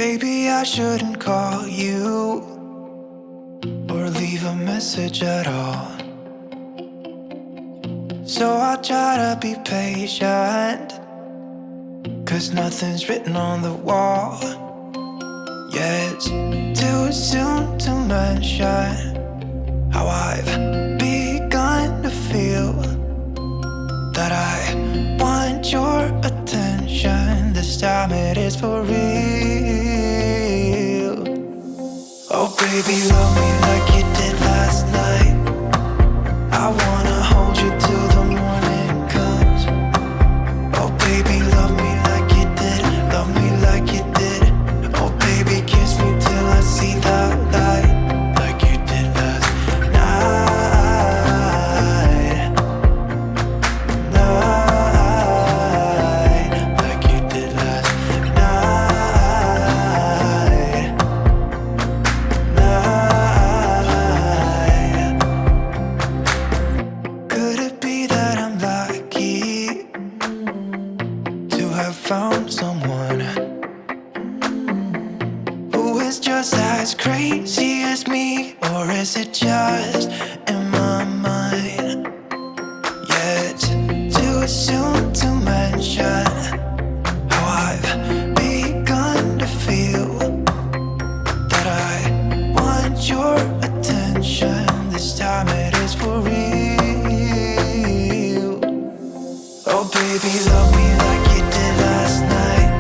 Maybe I shouldn't call you or leave a message at all. So I'll try to be patient, 'cause nothing's written on the wall. Yeah, it's too soon to mention how I've begun to feel that I want your attention. This time it is for real. Oh baby, love me like you did last night. I wanna hold you till the morning comes. Oh baby, love me like you did. Love me like you did. Oh baby, kiss me till I see the light, like you did last night. Like you did last night. Could it be that I'm lucky to have found someone who is just as crazy as me? Or is it just in my mind? Yeah, it's too soon to mention how I've begun to feel that I want your attention. This time it is for real. Oh baby, love me like you did last night.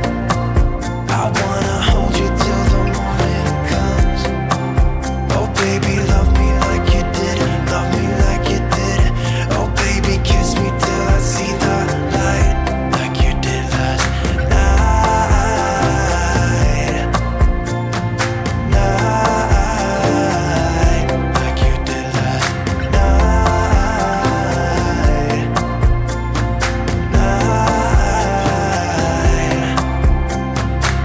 I wanna hold you till the morning comes. Oh baby, love me like you did. Love me like you did. Oh baby, kiss me till I see the light, like you did last night. Like you did last night.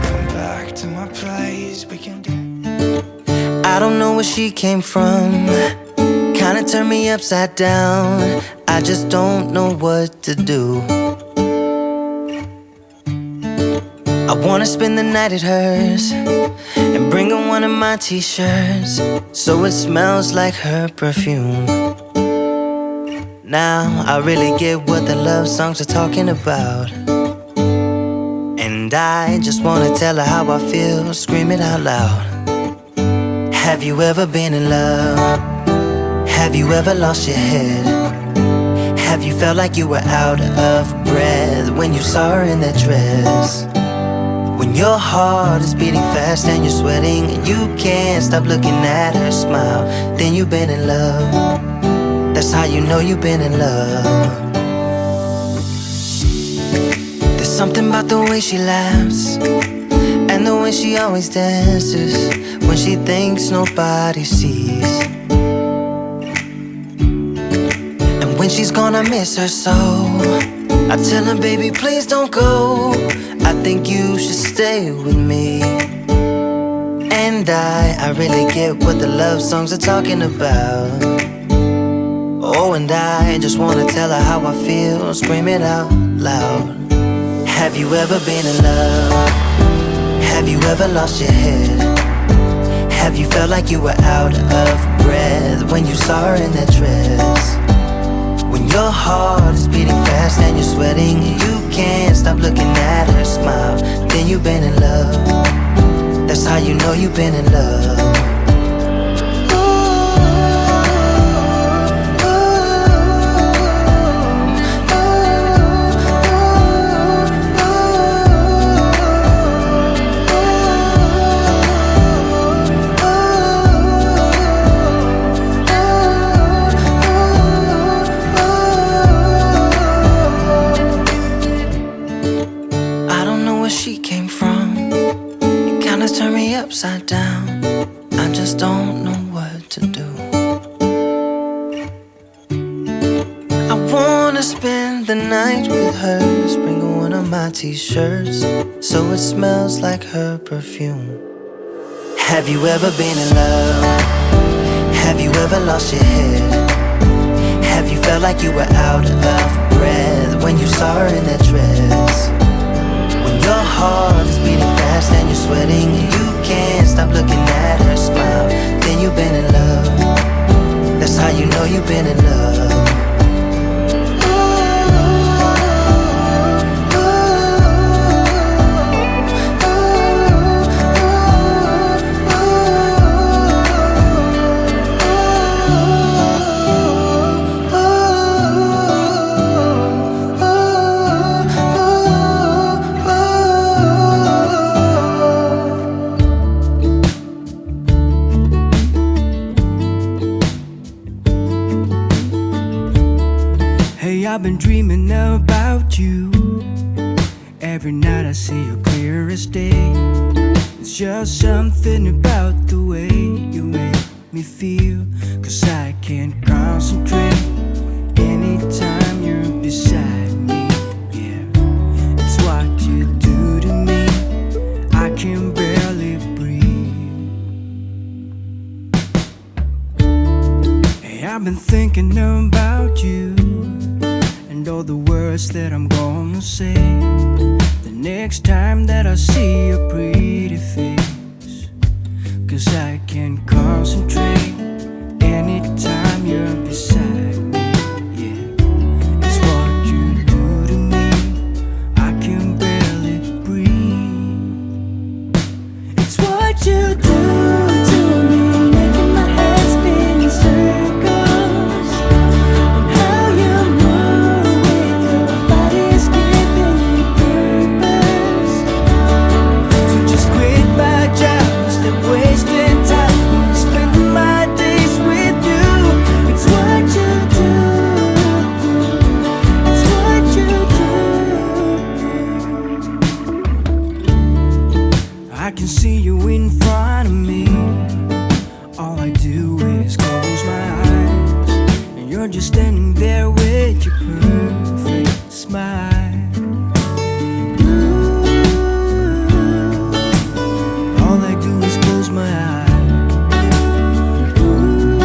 Come back to my place, we can do. I don't know where she came from, kinda turned me upside down. I just don't know what to do. I wanna spend the night at hers and bring her one of my t-shirts, so it smells like her perfume. Now I really get what the love songs are talking about, and I just wanna tell her how I feel, scream it out loud. Have you ever been in love? Have you ever lost your head? Have you felt like you were out of breath when you saw her in that dress? When your heart is beating fast and you're sweating and you can't stop looking at her smile, then you've been in love. That's how you know you've been in love. There's something about the way she laughs and the way she always dances when she thinks nobody sees. And when she's gone, I miss her so. I tell her, baby, please don't go. I think you should stay with me. And I really get what the love songs are talking about. Oh, and I just wanna tell her how I feel, scream it out loud. Have you ever been in love? Have you ever lost your head? Have you felt like you were out of breath when you saw her in that dress? When your heart is beating fast and you're sweating and you can't stop looking at her smile, then you've been in love. That's how you know you've been in love. She came from, it kinda turned me upside down. I just don't know what to do. I wanna spend the night with her, bring her one of my t-shirts, so it smells like her perfume. Have you ever been in love? Have you ever lost your head? Have you felt like you were out of breath when you saw her in that dress? When your heart is beating fast and you're sweating, I've been dreaming about you. Every night I see you clear as day. It's just something about the way you make me feel. 'Cause I can't concentrate anytime you're beside me. Yeah, it's what you do to me. I can barely breathe. Hey, I've been thinking about you and all the words that I'm gonna say the next time that I see your pretty face. 'Cause I can't concentrate anytime you're beside me. Yeah, it's what you do to me. I can barely breathe. It's what you do to me, making my head spin in circles. And how you move with your body's giving me purpose. So just quit my job, stop wasting time, spending my days with you. It's what you do. It's what you do. I can see you in front of me. All I do is close my eyes, and you're just standing there with your perfect smile. Ooh, all I do is close my eyes. Ooh,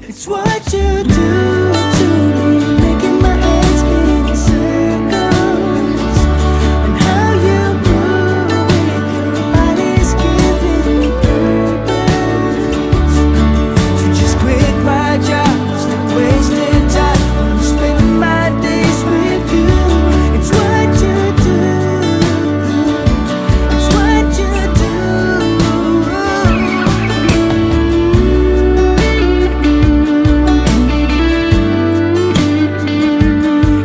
it's what you do to me, making my head spin in circles. And how you move with your body's giving me purpose. So just quit my job, stop wasting time, I'm spending my days with you. It's what you do. It's what you do.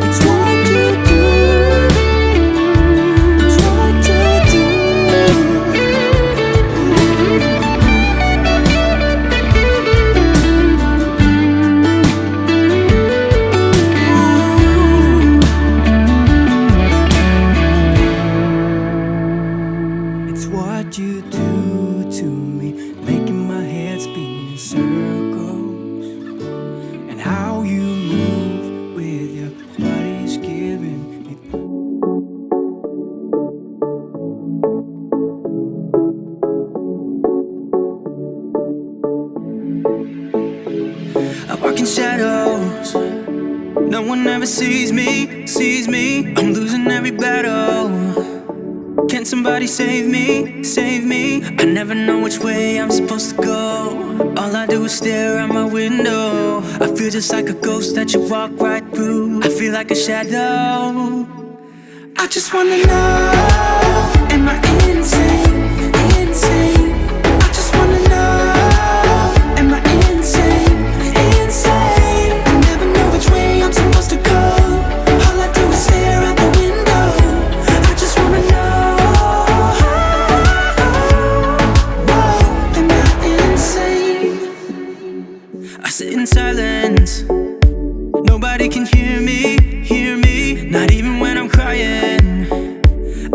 It's what you do. It's what you do. It's what you do to me, making my head spin in circles. And how you move with your body's giving me. I walk in shadows, no one ever sees me, sees me. I'm losing every battle. Can somebody save me, save me? I never know which way I'm supposed to go. All I do is stare out my window. I feel just like a ghost that you walk right through. I feel like a shadow. I just wanna know, am I insane, insane? I just wanna know, am I insane, insane? I never know which way I'm supposed to go. All I do is stare out the window. I just wanna know, whoa, am I insane? I sit in silence, nobody can hear me, not even when I'm crying.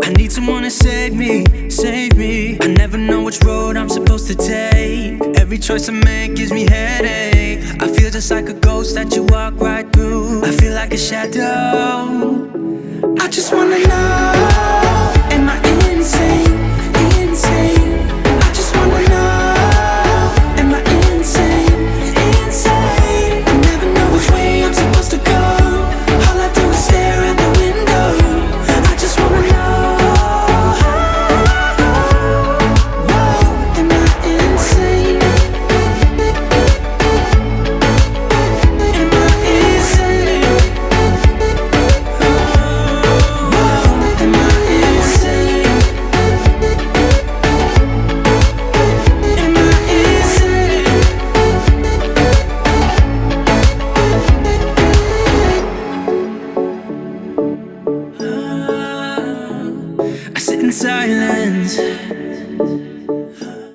I need someone to save me, save me. I never know which road I'm supposed to take. Every choice I make gives me headache. I feel just like a ghost that you walk right through. I feel like a shadow. I just wanna know,